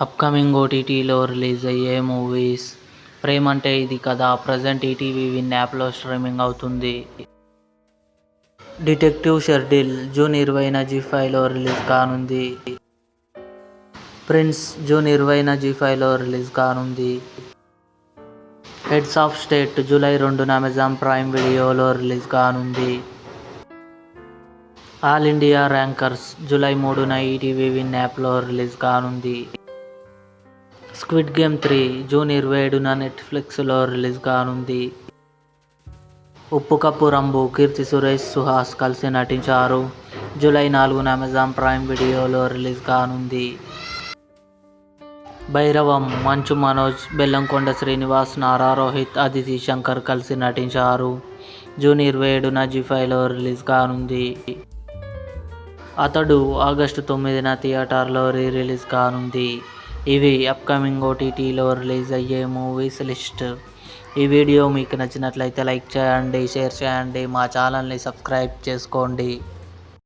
Upcoming ఓటీటీలో release అయ్యే movies. 'Prem అంటే ఇది కదా' ప్రజెంట్ ఈటీవీ విన్ యాప్లో స్ట్రీమింగ్ అవుతుంది. 'డిటెక్టివ్ షెర్డిల్' జూన్ 20న జీ5లో రిలీజ్ కానుంది. 'ప్రిన్స్' జూన్ 20న జీ5లో రిలీజ్ కానుంది. 'హెడ్స్ ఆఫ్ స్టేట్' జూలై 2న అమెజాన్ ప్రైమ్ వీడియోలో రిలీజ్ కానుంది. 'ఆల్ ఇండియా ర్యాంకర్స్' జూలై 3న ఈటీవీ విన్ యాప్లో రిలీజ్ కానుంది. 'స్క్విడ్ గేమ్ 3' జూన్ 27న నెట్ఫ్లిక్స్లో రిలీజ్ కానుంది. 'ఉప్పు కప్పు రంబు' కీర్తి సురేశ్, సుహాస్ కలిసి నటించారు. జూలై 4న అమెజాన్ ప్రైమ్ వీడియోలో రిలీజ్ కానుంది. 'భైరవం' మంచు మనోజ్, బెల్లంకొండ శ్రీనివాస్, నారా రోహిత్, అదితి శంకర్ కలిసి నటించారు. జూన్ 27న జీ5లో రిలీజ్ కానుంది. 'అతడు' ఆగస్టు 9న థియేటర్లో రిలీజ్ కానుంది. ఇవి అప్కమింగ్ ఓటీటీలో రిలీజ్ అయ్యే మూవీస్ లిస్ట్. ఈ వీడియో మీకు నచ్చినట్లయితే లైక్ చేయండి, షేర్ చేయండి, మా ఛానల్ని సబ్స్క్రైబ్ చేసుకోండి.